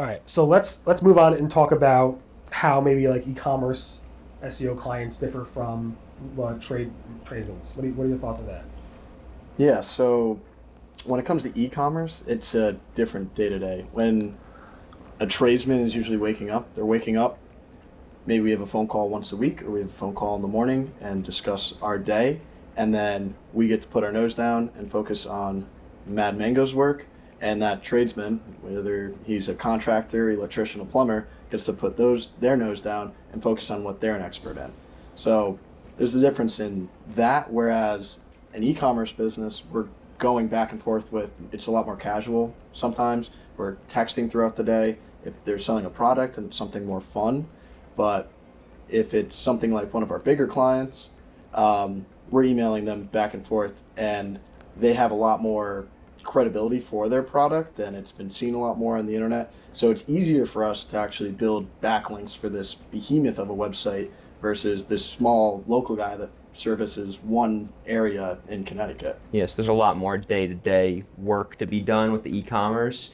All right, so let's move on and talk about how maybe like e-commerce SEO clients differ from tradesmen's. What are your thoughts on that? Yeah, so when it comes to e-commerce, it's a different day to day. When a tradesman is usually they're waking up, maybe we have a phone call once a week or we have a phone call in the morning and discuss our day, and then we get to put our nose down and focus on Mad Mango's work, and that tradesman, whether he's a contractor, electrician, or plumber, gets to put their nose down and focus on what they're an expert in. So there's a difference in that, whereas an e-commerce business, we're going back and forth with, it's a lot more casual sometimes. We're texting throughout the day if they're selling a product and something more fun. But if it's something like one of our bigger clients, we're emailing them back and forth, and they have a lot more credibility for their product, and it's been seen a lot more on the internet. So it's easier for us to actually build backlinks for this behemoth of a website versus this small local guy that services one area in Connecticut. Yes, there's a lot more day-to-day work to be done with the e-commerce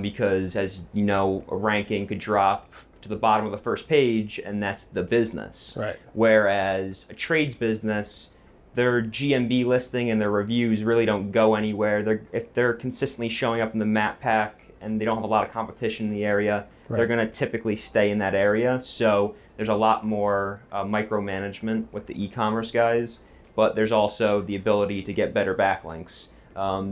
because, as you know, a ranking could drop to the bottom of the first page, and that's the business. Right. Whereas a trades business, their GMB listing and their reviews really don't go anywhere. If they're consistently showing up in the map pack and they don't have a lot of competition in the area, Right. they're going to typically stay in that area. So there's a lot more micromanagement with the e-commerce guys, but there's also the ability to get better backlinks.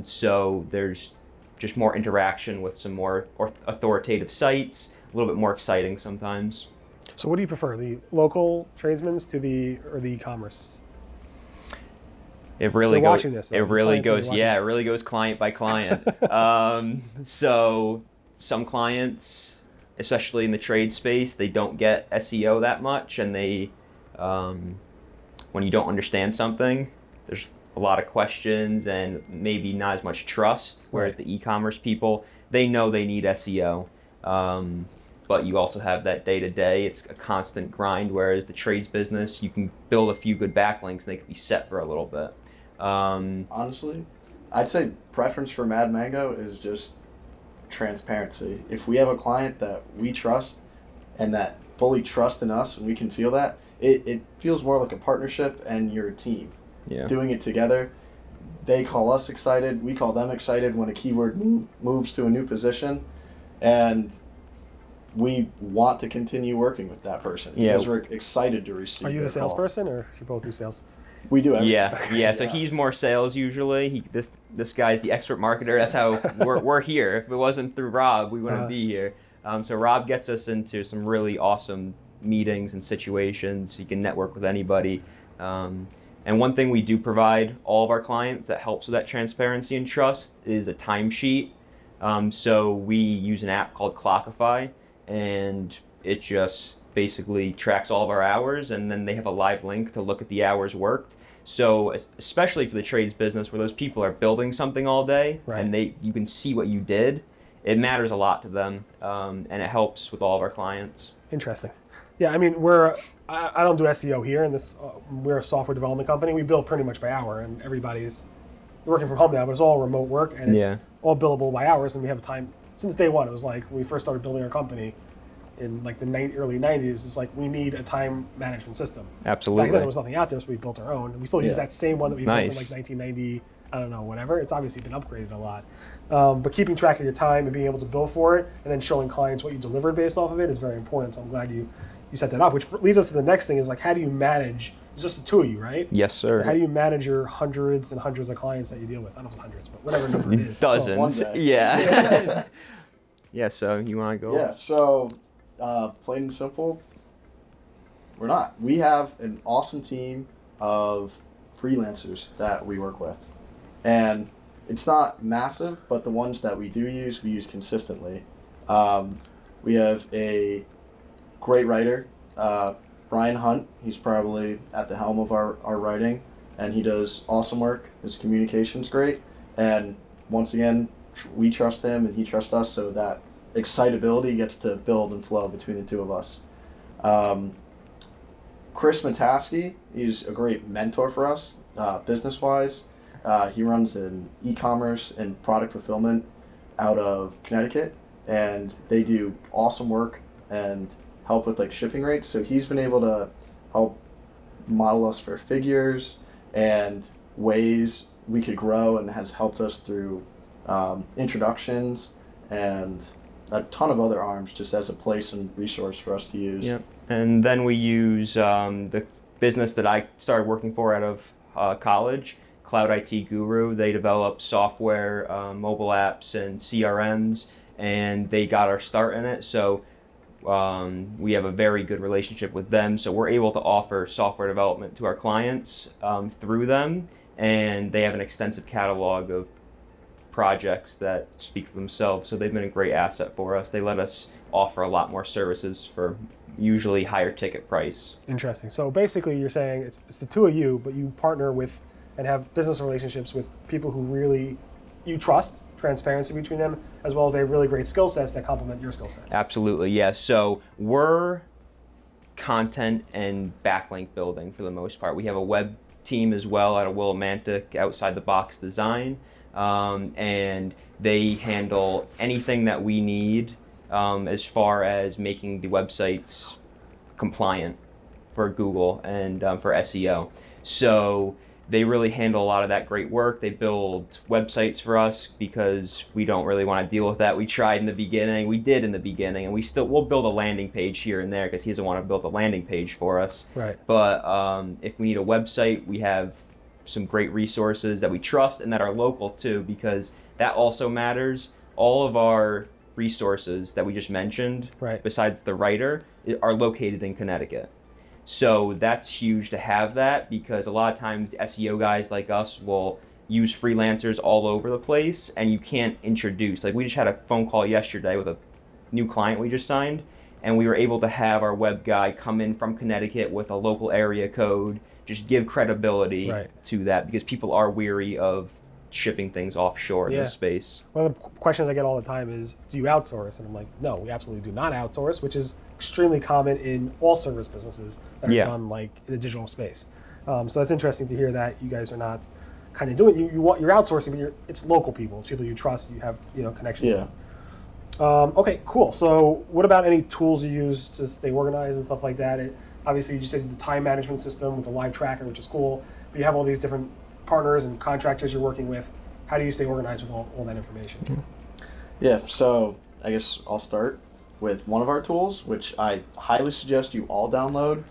So there's just more interaction with some more authoritative sites, a little bit more exciting sometimes. So what do you prefer, the local tradesmen's or the e-commerce? It really They're goes. watching this, It though. really Clients are goes. watching. Yeah, it really goes client by client. So some clients, especially in the trade space, they don't get SEO that much, and when you don't understand something, there's a lot of questions and maybe not as much trust. Whereas Right. the e-commerce people, they know they need SEO, but you also have that day to day. It's a constant grind. Whereas the trades business, you can build a few good backlinks, and they can be set for a little bit. Honestly, I'd say preference for Mad Mango is just transparency. If we have a client that we trust and that fully trust in us and we can feel that, it feels more like a partnership and you're a team. Yeah. Doing it together. They call us excited, we call them excited when a keyword moves to a new position, and we want to continue working with that person Yeah. because we're excited to receive Are you the their call. salesperson, or you both do sales? We do everything. Yeah. So he's more sales usually. This guy's the expert marketer. That's how we're here. If it wasn't through Rob, we wouldn't be here. So Rob gets us into some really awesome meetings and situations. You can network with anybody. And one thing we do provide all of our clients that helps with that transparency and trust is a timesheet. So we use an app called Clockify, and it just basically tracks all of our hours, and then they have a live link to look at the hours worked. So especially for the trades business where those people are building something all day, Right. and you can see what you did, it matters a lot to them, and it helps with all of our clients. Interesting. Yeah, I mean, I don't do SEO here, and we're a software development company. We build pretty much by hour, and everybody's working from home now, but it's all remote work, and it's all billable by hours, and we have a time since day one. It was like when we first started building our company in like the early 90s. It's like we need a time management system. Absolutely. Back then there was nothing out there, so we built our own. And we still use that same one that we built in Nice. like 1990, I don't know, whatever. It's obviously been upgraded a lot. But keeping track of your time and being able to bill for it, and then showing clients what you delivered based off of it is very important. So I'm glad you set that up, which leads us to the next thing is like, how do you manage, it's just the two of you, right? Yes, sir. So how do you manage your hundreds and hundreds of clients that you deal with? I don't know if it's hundreds, but whatever number it is. Dozens. One day. Yeah. Yeah, so you want to go? Yeah, so plain and simple, we're not. We have an awesome team of freelancers that we work with. And it's not massive, but the ones that we use consistently. We have a great writer, Brian Hunt. He's probably at the helm of our writing, and he does awesome work. His communication's great. And once again, we trust him and he trusts us, so that excitability gets to build and flow between the two of us. Chris Mataski, he's a great mentor for us, business-wise. He runs an e-commerce and product fulfillment out of Connecticut, and they do awesome work and help with like shipping rates. So he's been able to help model us for figures and ways we could grow, and has helped us through introductions and a ton of other arms just as a place and resource for us to use. Yep. And then we use the business that I started working for out of college, Cloud IT Guru. They develop software, mobile apps, and CRMs, and they got our start in it. So we have a very good relationship with them. So we're able to offer software development to our clients through them, and they have an extensive catalog of projects that speak for themselves. So they've been a great asset for us. They let us offer a lot more services for usually higher ticket price. Interesting. So basically you're saying it's the two of you, but you partner with and have business relationships with people who really you trust, transparency between them, as well as they have really great skill sets that complement your skill sets. Absolutely, yes. So we're content and backlink building for the most part. We have a web team as well out of Willimantic, Outside the Box Design, and they handle anything that we need as far as making the websites compliant for Google and for SEO. So they really handle a lot of that great work. They build websites for us because we don't really want to deal with that. We tried in the beginning, we did in the beginning, and we'll build a landing page here and there because he doesn't want to build a landing page for us. Right. But if we need a website, we have some great resources that we trust and that are local too, because that also matters. All of our resources that we just mentioned, right, besides the writer, are located in Connecticut. So that's huge to have that, because a lot of times SEO guys like us will use freelancers all over the place, and you can't introduce. Like, we just had a phone call yesterday with a new client we just signed, and we were able to have our web guy come in from Connecticut with a local area code, just give credibility to that, because people are weary of shipping things offshore in this space. One of the questions I get all the time is, do you outsource? And I'm like, no, we absolutely do not outsource, which is extremely common in all service businesses that are done like in the digital space. So that's interesting to hear that you guys are not kind of doing it. You're outsourcing, but it's local people. It's people you trust. You have connection. Yeah. Okay, cool. So what about any tools you use to stay organized and stuff like that? Obviously, you said the time management system with the live tracker, which is cool. But you have all these different partners and contractors you're working with. How do you stay organized with all that information? Yeah, so I guess I'll start with one of our tools, which I highly suggest you all download.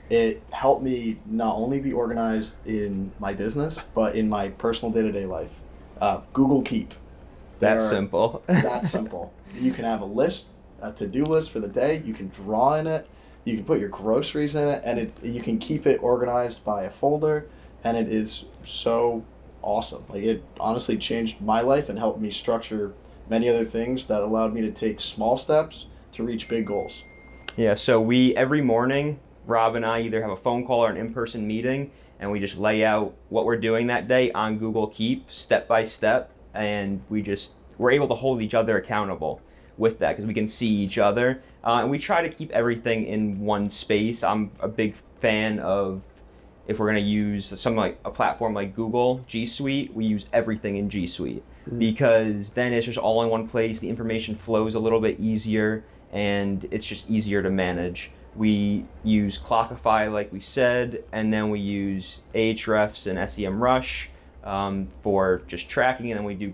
It helped me not only be organized in my business, but in my personal day-to-day life. Google Keep. That's simple. That simple. You can have a list, a to-do list for the day. You can draw in it. You can put your groceries in it, and you can keep it organized by a folder, and it is so awesome. Like, it honestly changed my life and helped me structure many other things that allowed me to take small steps to reach big goals. Yeah, so every morning, Rob and I either have a phone call or an in-person meeting, and we just lay out what we're doing that day on Google Keep, step by step, and we're able to hold each other accountable with that, because we can see each other. And we try to keep everything in one space. I'm a big fan of, if we're going to use something like a platform like Google G Suite, we use everything in G Suite, because then it's just all in one place. The information flows a little bit easier, and it's just easier to manage. We use Clockify, like we said, and then we use Ahrefs and SEMrush for just tracking, and then we do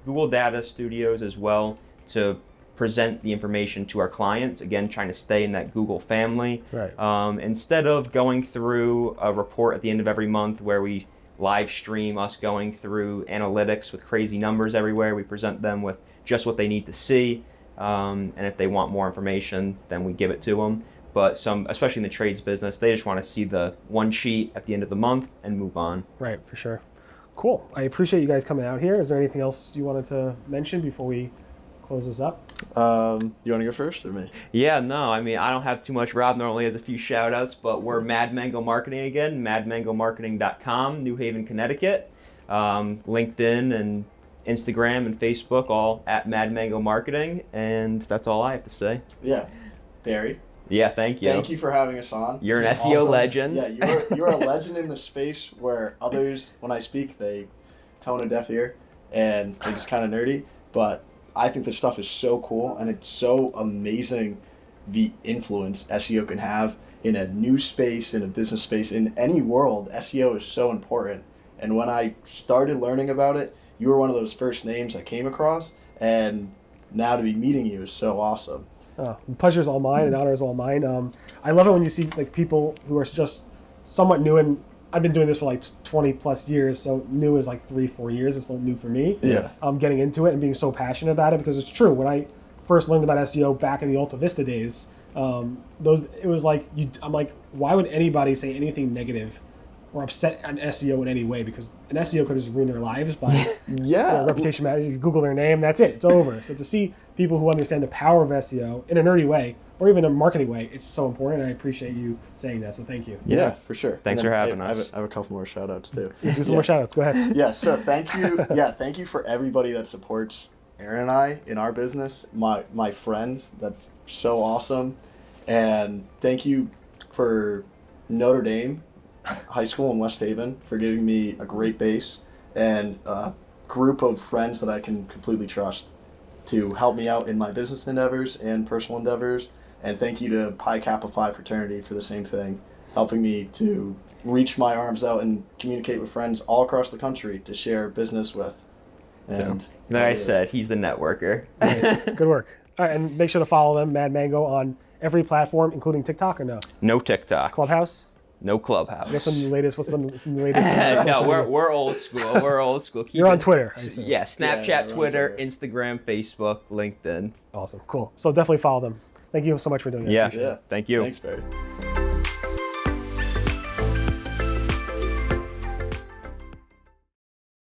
Google Data Studios as well to present the information to our clients, again trying to stay in that Google family. Right. Instead of going through a report at the end of every month where we live stream us going through analytics with crazy numbers everywhere, we present them with just what they need to see, and if they want more information, then we give it to them. But especially in the trades business, they just want to see the one sheet at the end of the month and move on. Right, for sure. Cool. I appreciate you guys coming out here. Is there anything else you wanted to mention before we close this up? You want to go first or me? Yeah, no, I mean, I don't have too much. Rob normally has a few shout outs, but we're Mad Mango Marketing again, madmangomarketing.com, New Haven, Connecticut. LinkedIn and Instagram and Facebook, all at Mad Mango Marketing, and that's all I have to say. Yeah. Barry. Yeah, thank you. Thank you for having us on. You're an SEO legend. Yeah, you're a legend in the space where others, when I speak, they tone a deaf ear and they're just kind of nerdy. But I think this stuff is so cool, and it's so amazing the influence SEO can have in a news space, in a business space, in any world. SEO is so important. And when I started learning about it, you were one of those first names I came across, and now to be meeting you is so awesome. The pleasure is all mine, and the honor is all mine. I love it when you see like people who are just somewhat new, and I've been doing this for like 20 plus years, so new is like 3-4 years. It's still new for me. Yeah. Getting into it and being so passionate about it, because it's true. When I first learned about SEO back in the Alta Vista days, it was like I'm like, why would anybody say anything negative or upset an SEO in any way? Because an SEO could just ruin their lives by reputation matters. You Google their name, that's it. It's over. So to see people who understand the power of SEO in a nerdy way, or even a marketing way, it's so important. And I appreciate you saying that. So thank you. Yeah, for sure. Thanks for having us. I have a couple more shout outs too. Yeah, do some more shout outs. Go ahead. Yeah, so thank you. Yeah, thank you for everybody that supports Aaron and I in our business. My friends, that's so awesome. And thank you for Notre Dame High School in West Haven for giving me a great base and a group of friends that I can completely trust to help me out in my business endeavors and personal endeavors. And thank you to Pi Kappa Phi fraternity for the same thing, helping me to reach my arms out and communicate with friends all across the country to share business with. And like I said, he's the networker. Nice. Good work. All right, and make sure to follow them, Mad Mango, on every platform, including TikTok, or no? No TikTok. Clubhouse? No Clubhouse. What's the latest? No, we're old school. We're old school. You're on Twitter. Yeah, Snapchat, Yeah, Twitter, Instagram, Facebook, LinkedIn. Awesome. Cool. So definitely follow them. Thank you so much for doing it. Yeah. Thank you. Thanks, Barry.